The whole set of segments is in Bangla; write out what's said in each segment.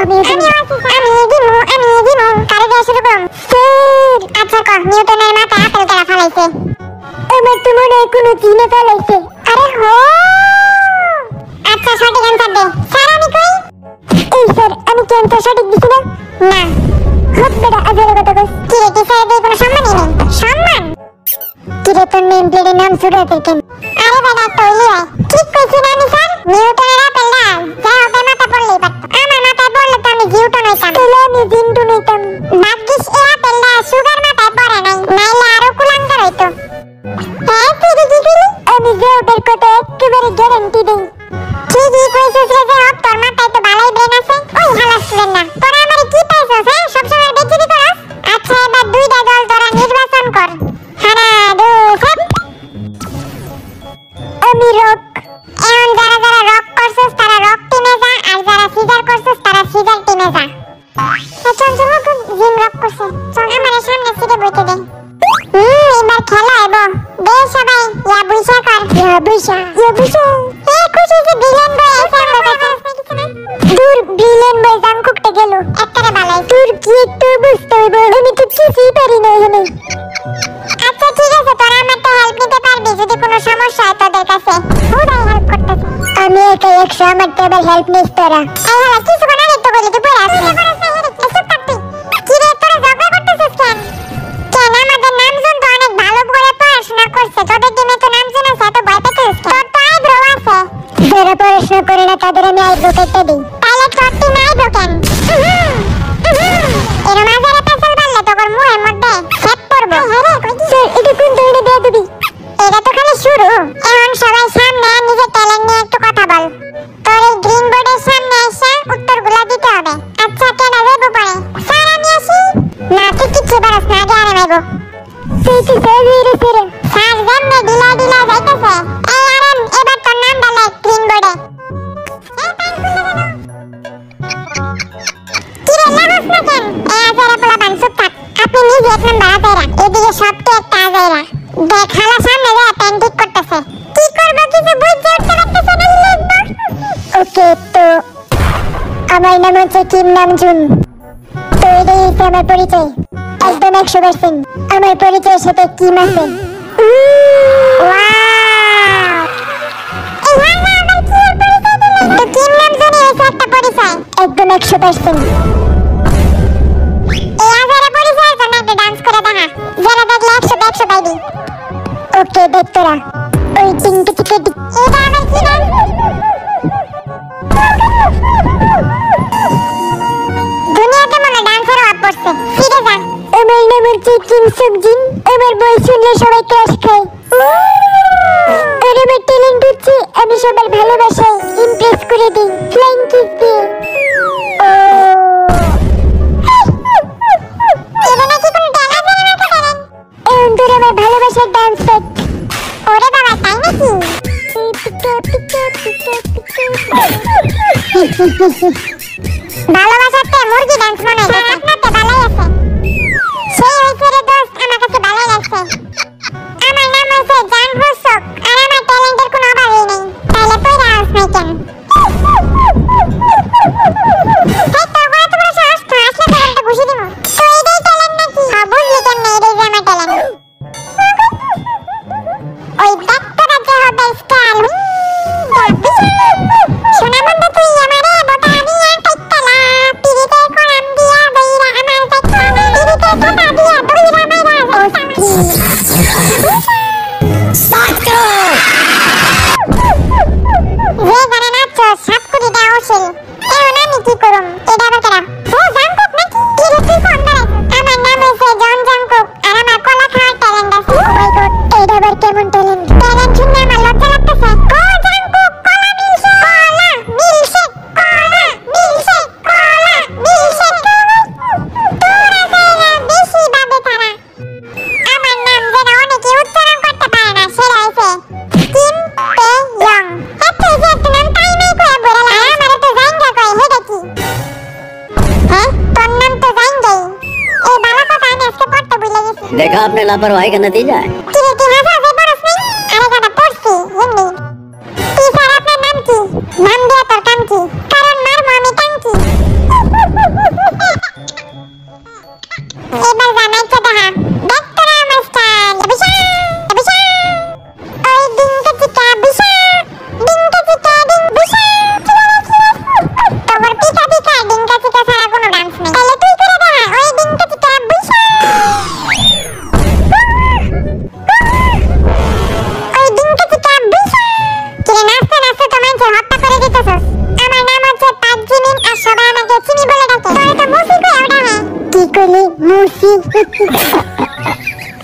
আমি দিমু কারে দিয়ে শুরু করুম স্যার আচ্ছা কহ নিউটনের মাথায় আপেল কেন ফলাইছে আমার তো মনে হয় কোনো জিনে ফলাইছে আরে হো আচ্ছা সঠিক অ্যানসার দে স্যার আমি কই এই স্যার আমি কি অ্যানসার সঠিক দিছি না না হট বেটা আজের কথা কইস কি রে টিচার দিয়ে কোনো সম্মানই নেই সম্মান কি রে তোর নেম প্লেটের নাম সুরাতে কেন আরে বেটা তৈলি হয় ঠিক কইছি না আমি স্যার নিউটনের আপেল না যা হবে মাথা পড়লেই পারতো আমার মাথায় পড়লে তো আমি নিউটন হইতাম তাহলে আমি জিন্টু হইতাম ভাগ্যিস এই আপেলটা সুগার মাথায় পড়ে নাই নাইলে আরো কুলাঙ্গার হইতো হ্যাঁ তুই কি কইলি আমি যে ওটার কথা একেবারে গ্যারান্টি দেই ঠিকই কইছিস রে যে হপ তোর মাথায় তো ভালোই ব্রেন আছে ওই হালা স্টুডেন্ট না তোরা আমারে কি পাইছস হ্যাঁ সবসময় বেজ্জতি করস আচ্ছা এবার দুইটা দল তোরা নির্বাচন কর হানা দু সব আমি রক এখন যারা যারা রক করছস তারা রক টিমে যা আর যারা সিজার করছস তারা সিজার টিমে যা চল চল জিম রক করছে চল আমার সামনে সিটে বইতে দে এবার খেলা হইব দে সবাই ইয়া বুইসা কর ইয়া বুইসা এ খুশি যে বিলেন বই আছে আমার কাছে কিছু না দূর বিলেন বই জাংকুকতে গেল একটারে বালাই তোর কি একটু বুঝতে হইব আমি তো কিছুই পারি না এখানে আচ্ছা ঠিক আছে তোরা আমাকে হেল্প নিতে পারবি যদি কোনো সমস্যা হয় তোদের কাছে ওরাই হেল্প করতেছে আমি একাই 100 আমার তো আবার হেল্প নিস তোরা এই হালা কিছু কোন আগে তো বলি তুই পড়ে আসবি এসব কাটবি কি রে তোরা ঝগড়া করতেছিস কেন কেন আমাদের নামজন তো অনেক ভালো করে পড়াশোনা করছে তোদের টিমে তো নামজন আছে এত ভয় পেতেছিস তোর তো আইব্রো আছে যারা পড়াশোনা করে না তাদের আমি আইব্রো কেটে দিই তাহলে তোর টিম আইব্রো কেন এর মাঝে পেছল বাড়লে তোর মুখের মধ্যে সেট পড়বে স্যার এটা কোন ধরনের বেয়াদবি এটা তো খালি শুরু এখন সবাই সামনে নিজের ট্যালেন্ট নিয়ে একটু কথা বল তোর এই গ্রিন বোর্ডের সামনে এসে উত্তরগুলো দিতে হবে আচ্ছা কেন যাইবো পরে স্যার আমি আসি না তুই কিচ্ছু পারস না আগে আরে মাইবো তুই স্যার রে স্যার স্যার যেমনে ঢিলা ঢিলা যাইতেছে এই আরাম এবার তোর নাম ডালে গ্রিন বোর্ডে আপনি নিজে এক নাম্বার আজাইরা এদিকে সবটা একটা আজাইরা দেখ হালা সামনে যায় প্যান ঠিক করতেছে কি করবো কিছু বুঝতে উঠতে পারতেছে না লিখবো ওকে তো আমার নাম হচ্ছে কিম নামজুন তো এটাই হচ্ছে আমার পরিচয় একদম 100% আমার পরিচয়ের সাথে কিম আছে একদম 100% ওকে দেখ তোরা ওই টিংটি টিকে এটা আমার কি নাম দুনিয়াতে মনে ডান্সার হওয়া পড়ছে ফিরে যা আমার নাম হচ্ছে কিম সুকজিন আমার বই শুনলে সবাই ক্রাশ খায় আর আমার ট্যালেন্ট হচ্ছে আমি সবার ভালোবাসায় ইমপ্রেস করে দিই ফ্লাইং কিস দিয়ে এটা নাকি কোন ডান্সার আমাকে করেন এখন তোর আমার ভালোবাসার ডান্স দেখ ওরে বাবা তাই নাকি ভালোবাসাতে মুরগি ডান্স মনে হয় আপনাতে ভালোই আছে সেই হইছে রে দোস্ত আমার কাছে ভালোই লাগছে আমার নাম হইছে জান হোসক আর আমার ট্যালেন্টের কোনো অভাবই নেই তাহলে কইরা আস নাই কেন এই তো বড় তো বড় সাহস তো আসলে ট্যালেন্টটা ঘুষি দিমু তো এইটাই ট্যালেন্ট নাকি হ্যাঁ বুঝলি কেন এইটাই যে আমার ট্যালেন্ট ওই ব্যাকটা যে হবে স্টাইল শোনা বন্ধু তুই আমারে বোটা দিয়া কাইতালা পিরিতে কোরাম দিয়া বইরা আমার কাইতালা পিরিতে কোটা দিয়া বইরা মাইরা সাকতো যে গানে নাচো সাতকুড়ি দাও শিল এখন আমি কি করুম এটা আবার কেডা ও জাংকুক নাকি কি রে তুই কোন দাঁড়াইছিস আমার নাম হইছে জন জাংকুক আর আমার কলা খাওয়ার ট্যালেন্ট আছে ও মাই গড এইটা আবার কেমন ট্যালেন্ট ট্যালেন্ট শুনে আমার লজ্জা লাগতেছে ও জাংকুক কলা মিলছে কলা মিলছে তোরা যারা বেশি ভাবে তারা আমার নাম যেটা অনেকে উচ্চারণ করতে পারে না সেটা হইছে কিম পে ইয়ং এত যে একটা নাম টাইমেই কয়ে বলে আর আমারে তো জাইঙ্গা কয় হেডা কি হ্যাঁ তোর নাম তো জাইঙ্গাই এই বালা কথা আমি আজকে পড়তে ভুলে গেছি देखा आपने लापरवाही का नतीजा है কি রে কি মাথা আছে বরস নাই আরে গাদা পড়ছি হিন্দি তুই স্যার আপনার নাম কি নাম দিয়া তোর কাম কি কারণ মারমু আমি টাঙ্কি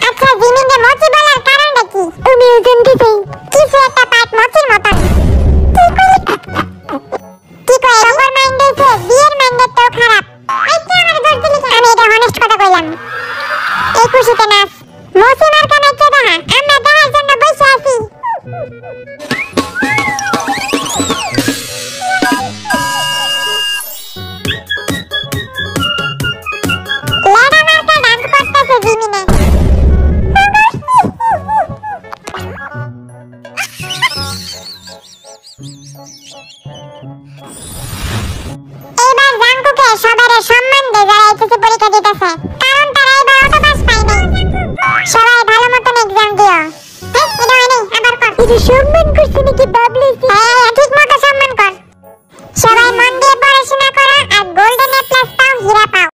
আচ্ছা জিমিনকে মচি বলার কারণটা কি? তুমিও জানতে চাই। কিছু একটা পাট মচির মতন। কি কয় রকর মাইন্ড হইছে বিয়ের মাইন্ডের তো খারাপ। আচ্ছা আমার দোষ দিলি কেন? আমি এটা হনেস্ট কথা কইলাম। এই খুশিতে নাচ। মচি মার্কা নাচছে দেখা। আমরা দেখার জন্য বসে আছি। লেডা মার্কা ডান্স করতেছে জিমিনে। এবার জাঙ্কুকে সবারে সম্মান দে যারা এইচএসসি পরীক্ষা দিতেছে, কারণ তারা এবার অটো পাস পায় নাই। সবাই ভালো মতন এক্সাম দিও। এটা হয় নাই, আবার কর। এটা সম্মান করছে নাকি বাবলেছে? হ্যাঁ ঠিক